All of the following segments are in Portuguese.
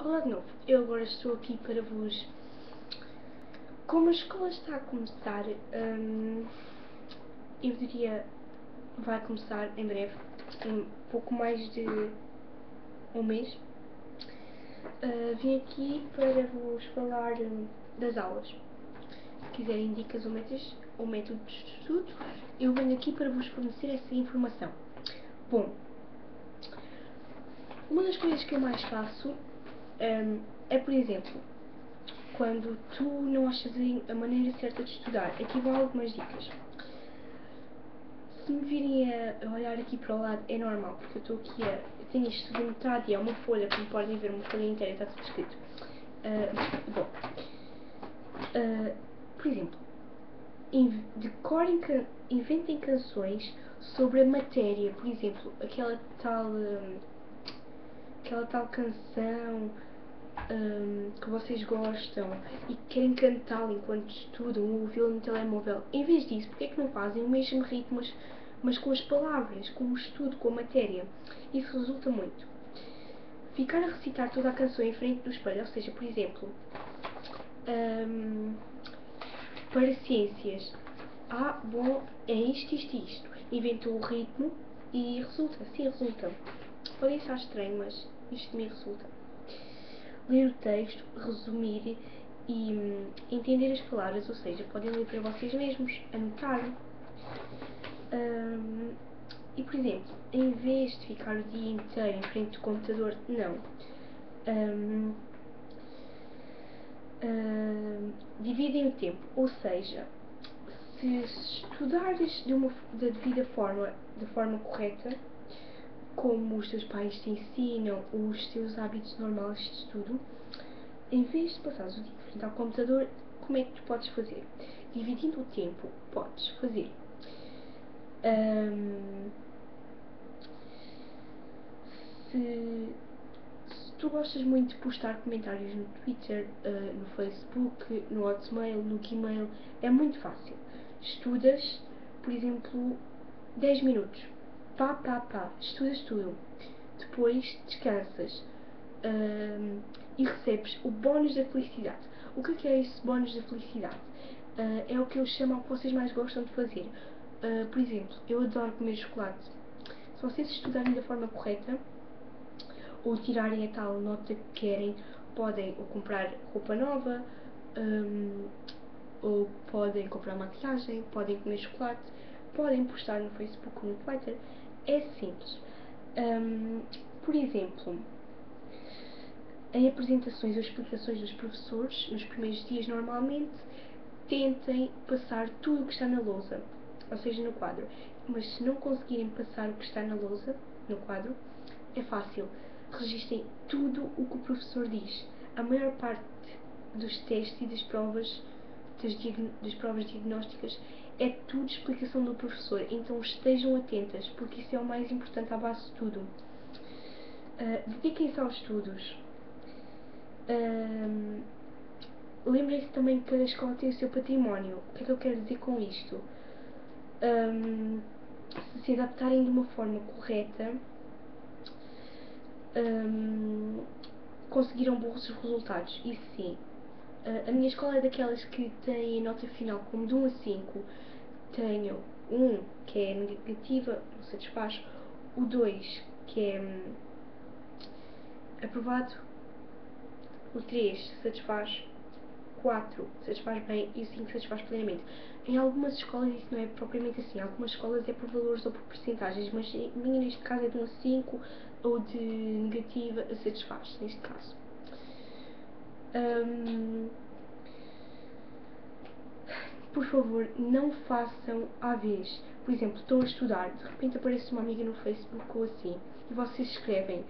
Olá de novo, eu agora estou aqui para vos... Como a escola está a começar, eu diria vai começar em breve, pouco mais de um mês. Vim aqui para vos falar das aulas. Se quiserem dicas ou métodos de estudo, eu venho aqui para vos fornecer essa informação. Bom, uma das coisas que eu mais faço é, por exemplo, quando tu não achas a maneira certa de estudar. Aqui vão algumas dicas. Se me virem a olhar aqui para o lado, é normal, porque eu estou aqui eu tenho isto tudo anotado e é uma folha, como podem ver, uma folha inteira, está tudo escrito. Bom, por exemplo, inventem canções sobre a matéria, por exemplo, aquela tal canção que vocês gostam e que querem cantá-la enquanto estudam ou ouvi-la no telemóvel. Em vez disso, porque é que não fazem o mesmo ritmo, mas com as palavras, com o estudo, com a matéria? Isso resulta muito. Ficar a recitar toda a canção em frente do espelho, ou seja, por exemplo, para ciências, bom, é isto. Inventou o ritmo e resulta, sim, resulta. Podem achar estranho, mas isto também resulta. Ler o texto, resumir e entender as palavras, ou seja, podem ler para vocês mesmos, anotar. E, por exemplo, em vez de ficar o dia inteiro em frente do computador, não. Dividem o tempo, ou seja, se estudares da devida forma, da forma correta, como os teus pais te ensinam, os teus hábitos normais de estudo, em vez de passares o dia em frente ao computador, como é que tu podes fazer? Dividindo o tempo, podes fazer se tu gostas muito de postar comentários no Twitter, no Facebook, no Hotmail, no Gmail, é muito fácil. Estudas, por exemplo, 10 minutos. Estudas tudo. Depois descansas e recebes o bónus da felicidade. O que é esse bónus da felicidade? É o que eu chamo ao que vocês mais gostam de fazer. Por exemplo, eu adoro comer chocolate. Se vocês estudarem da forma correta, ou tirarem a tal nota que querem, podem ou comprar roupa nova, ou podem comprar maquilhagem, podem comer chocolate, podem postar no Facebook ou no Twitter. É simples. Por exemplo, em apresentações ou explicações dos professores, nos primeiros dias normalmente, tentem passar tudo o que está na lousa, ou seja, no quadro. Mas se não conseguirem passar o que está na lousa, no quadro, é fácil. Registrem tudo o que o professor diz. A maior parte dos testes e das provas diagnósticas é tudo explicação do professor, então estejam atentas, porque isso é o mais importante à base de tudo. Dediquem-se aos estudos. Lembrem-se também que cada escola tem o seu património. O que é que eu quero dizer com isto? Se adaptarem de uma forma correta, conseguiram bons resultados. Isso sim. A minha escola é daquelas que tem a nota final como de 1 a 5. Tenho 1 que é negativa, não satisfaz, o 2 que é aprovado, o 3 satisfaz, 4 satisfaz bem e o 5 satisfaz plenamente. Em algumas escolas isso não é propriamente assim. Algumas escolas é por valores ou por percentagens, mas a minha neste caso é de 1 a 5 ou de negativa a satisfaz, neste caso. Por favor, não façam à vez. Por exemplo, estão a estudar, de repente aparece uma amiga no Facebook ou assim, e vocês escrevem.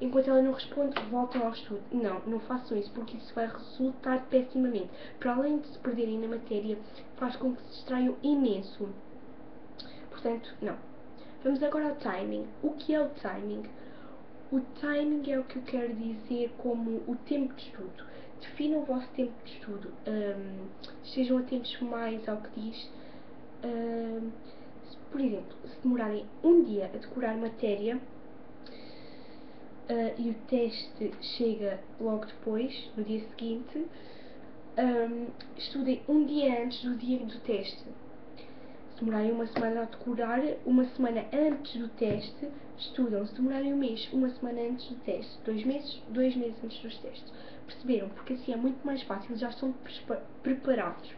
Enquanto ela não responde, voltam ao estudo. Não façam isso, porque isso vai resultar pessimamente. Para além de se perderem na matéria, faz com que se distraiam imenso. Portanto, não. Vamos agora ao timing. O que é o timing? O timing é o que eu quero dizer como o tempo de estudo. Definam o vosso tempo de estudo. Estejam atentos mais ao que diz. Por exemplo, se demorarem um dia a decorar matéria, e o teste chega logo depois, no dia seguinte, estudem um dia antes do dia do teste. Se demorarem uma semana a decorar, uma semana antes do teste, estudam. Se demorarem um mês, uma semana antes do teste. 2 meses antes dos testes. Perceberam? Porque assim é muito mais fácil, já estão preparados.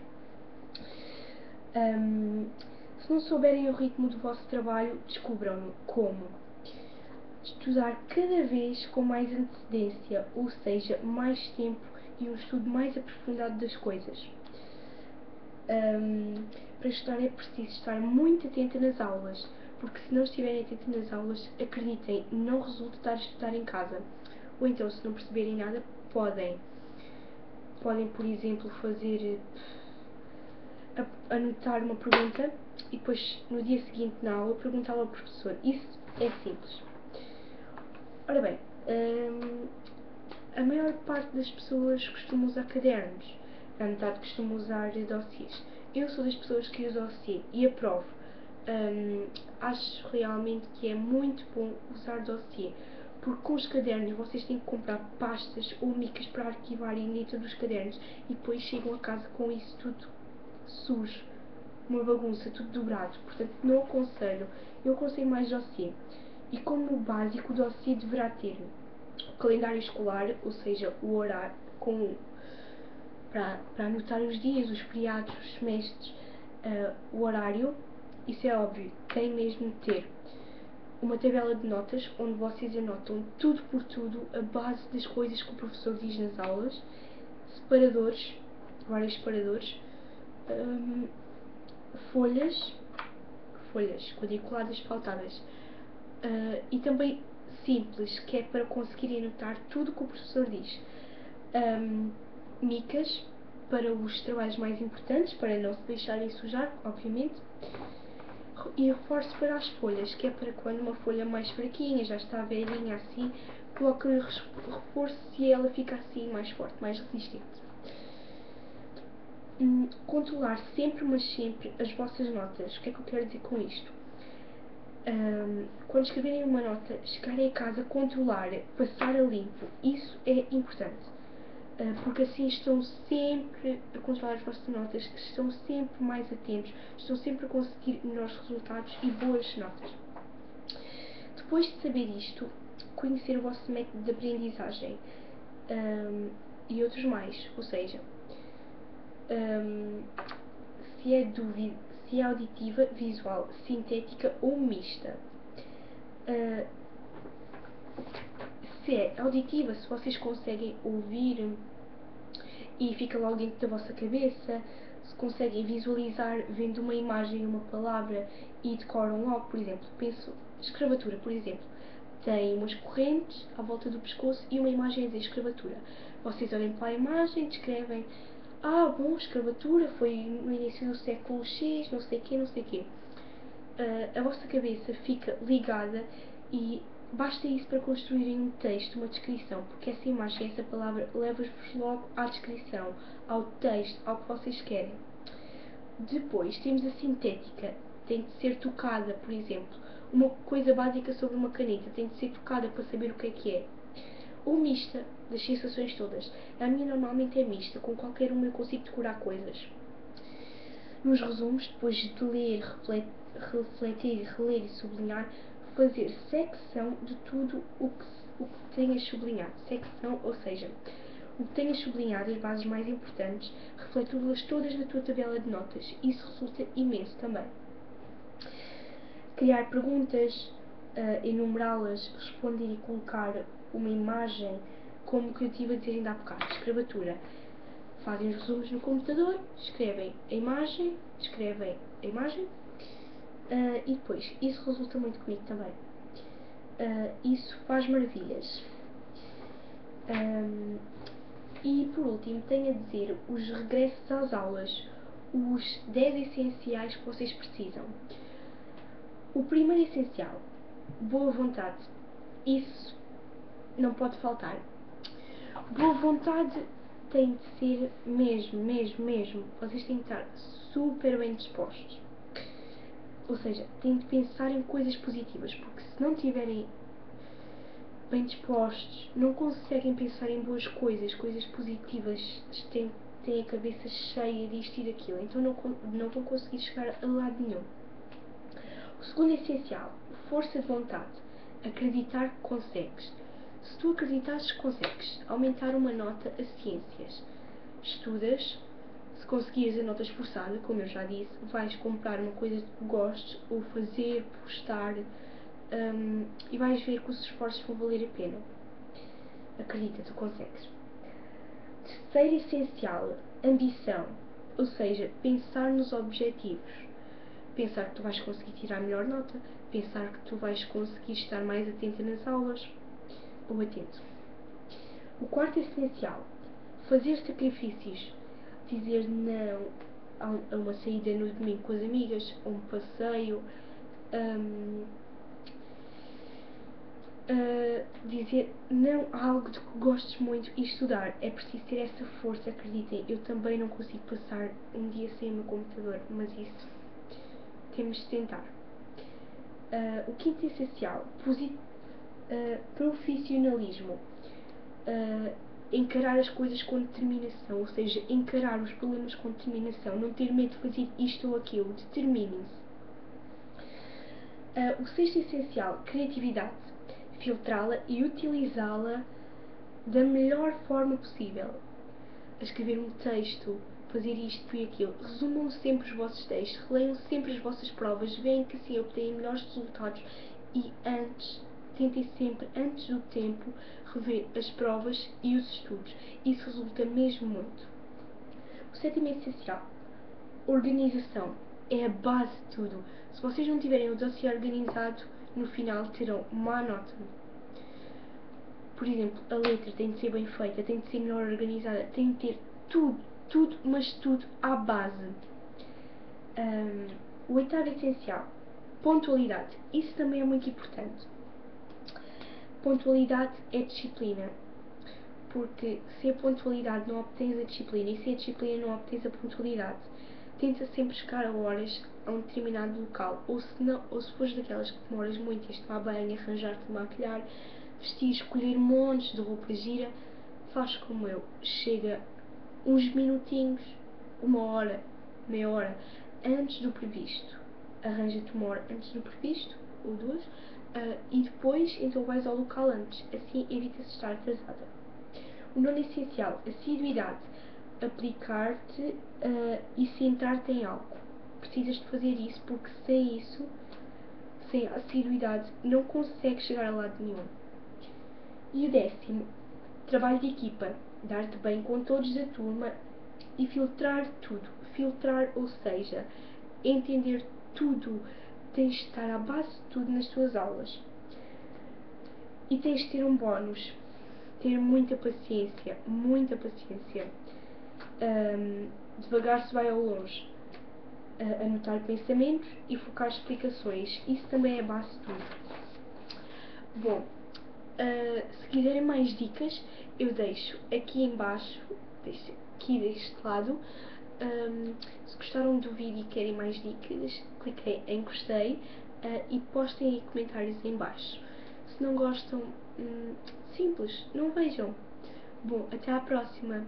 Se não souberem o ritmo do vosso trabalho, descubram-no. Como? Estudar cada vez com mais antecedência, ou seja, mais tempo e um estudo mais aprofundado das coisas. Para estudar é preciso estar muito atenta nas aulas, porque se não estiverem atentos nas aulas, acreditem, não resulta estar a estudar em casa. Ou então, se não perceberem nada, podem, por exemplo, anotar uma pergunta e depois, no dia seguinte na aula, perguntá-la ao professor. Isso é simples. Ora bem, a maior parte das pessoas costuma usar cadernos, a metade costuma usar dossiês. Eu sou das pessoas que uso dossiê e aprovo. Acho realmente que é muito bom usar dossiê, porque com os cadernos vocês têm que comprar pastas ou micas para arquivarem dentro dos cadernos e depois chegam a casa com isso tudo sujo, uma bagunça, tudo dobrado. Portanto, não aconselho. Eu aconselho mais dossiê. E como básico, o dossiê deverá ter o calendário escolar, ou seja, o horário, para anotar os dias, os feriados, os semestres, o horário. Isso é óbvio, tem mesmo de ter uma tabela de notas onde vocês anotam tudo por tudo, a base das coisas que o professor diz nas aulas, separadores, vários separadores, folhas quadriculadas pautadas, e também simples, que é para conseguirem anotar tudo o que o professor diz. Micas para os trabalhos mais importantes, para não se deixarem sujar, obviamente, e reforço para as folhas, que é para quando uma folha mais fraquinha, já está velhinha assim, coloque reforço e ela fica assim mais forte, mais resistente. Controlar sempre, mas sempre, as vossas notas. O que é que eu quero dizer com isto? Quando escreverem uma nota, chegarem a casa, controlar, passar a limpo, isso é importante. Porque assim estão sempre a controlar as vossas notas, estão sempre mais atentos, estão sempre a conseguir melhores resultados e boas notas. Depois de saber isto, conhecer o vosso método de aprendizagem e outros mais, ou seja, se é auditiva, visual, sintética ou mista. Se é auditiva, se vocês conseguem ouvir e fica logo dentro da vossa cabeça, se conseguem visualizar vendo uma imagem, uma palavra e decoram logo, por exemplo, penso, escravatura, por exemplo, tem umas correntes à volta do pescoço e uma imagem a dizer escravatura. Vocês olhem para a imagem, descrevem, bom, escravatura foi no início do século X, não sei o quê, não sei o quê. A vossa cabeça fica ligada e basta isso para construírem um texto, uma descrição, porque essa imagem, essa palavra leva-vos logo à descrição, ao texto, ao que vocês querem. Depois temos a sintética, tem de ser tocada, por exemplo, uma coisa básica sobre uma caneta, tem de ser tocada para saber o que é. Ou mista, das sensações todas. A minha normalmente é mista, com qualquer uma eu consigo decorar coisas. Nos resumos, depois de ler, refletir, reler e sublinhar, fazer secção de tudo o que tenhas sublinhado. Secção, ou seja, o que tenhas sublinhado, as bases mais importantes, refleti-las todas na tua tabela de notas. Isso resulta imenso também. Criar perguntas, enumerá-las, responder e colocar uma imagem, como que eu estive a dizer ainda há bocado, escravatura. Fazem os resumos no computador, escrevem a imagem, e depois, isso resulta muito comigo também. Isso faz maravilhas. E por último, tenho a dizer os regressos às aulas, os 10 essenciais que vocês precisam. O primeiro essencial, boa vontade. Isso não pode faltar. Boa vontade tem de ser mesmo. Vocês têm de estar super bem dispostos. Ou seja, têm de pensar em coisas positivas, porque se não tiverem bem dispostos, não conseguem pensar em boas coisas, coisas positivas, têm a cabeça cheia disto e daquilo, então não vão conseguir chegar a lado nenhum. O segundo é essencial, força de vontade, acreditar que consegues. Se tu acreditares que consegues aumentar uma nota a ciências, estudas, se conseguires a nota esforçada, como eu já disse, vais comprar uma coisa que gostes, ou fazer, postar, e vais ver que os esforços vão valer a pena. Acredita, tu consegues. Terceiro essencial, ambição, ou seja, pensar nos objetivos. Pensar que tu vais conseguir tirar a melhor nota, pensar que tu vais conseguir estar mais atenta nas aulas, ou atento. O quarto essencial, fazer sacrifícios, dizer não a uma saída no domingo com as amigas, a um passeio, dizer não a algo de que gostes muito e estudar. É preciso ter essa força, acreditem. Eu também não consigo passar um dia sem o meu computador, mas isso temos de tentar. O quinto essencial, profissionalismo. Encarar as coisas com determinação, ou seja, encarar os problemas com determinação, não ter medo de fazer isto ou aquilo, determinem-se. O sexto essencial, criatividade, filtrá-la e utilizá-la da melhor forma possível. A escrever um texto, fazer isto e aquilo, resumam sempre os vossos textos, leiam sempre as vossas provas, veem que assim obtêm melhores resultados e tentem sempre, antes do tempo, rever as provas e os estudos. Isso resulta mesmo muito. O sétimo é essencial, organização. É a base de tudo. Se vocês não tiverem o dossiê organizado, no final terão má nota. Por exemplo, a letra tem de ser bem feita, tem de ser melhor organizada, tem de ter tudo, mas tudo à base. O oitavo essencial, pontualidade. Isso também é muito importante. Pontualidade é disciplina. Porque se a pontualidade não obtens a disciplina e se a disciplina não obtens a pontualidade, tenta sempre chegar a horas a um determinado local. Ou se fores daquelas que demoras muito em tomar banho, arranjar-te, maquilhar, vestir, escolher montes de roupa gira, faz como eu. Chega uns minutinhos, uma hora, meia hora, antes do previsto. Arranja-te uma hora antes do previsto, ou duas, e depois então vais ao local antes. Assim evita-se estar atrasada. O nono essencial, assiduidade, aplicar-te e centrar-te em algo. Precisas de fazer isso porque sem isso, sem assiduidade, não consegues chegar a lado nenhum. E o décimo, trabalho de equipa, dar-te bem com todos da turma e filtrar tudo. Filtrar, ou seja, entender tudo. Tens de estar à base de tudo nas tuas aulas. E tens de ter um bónus. Ter muita paciência, muita paciência. Devagar se vai ao longe. Anotar pensamentos e focar explicações. Isso também é a base de tudo. Bom, se quiserem mais dicas, eu deixo aqui em baixo, deixo aqui deste lado. Se gostaram do vídeo e querem mais dicas, cliquem em gostei e postem aí comentários em baixo. Se não gostam, simples, não vejam. Bom, até à próxima!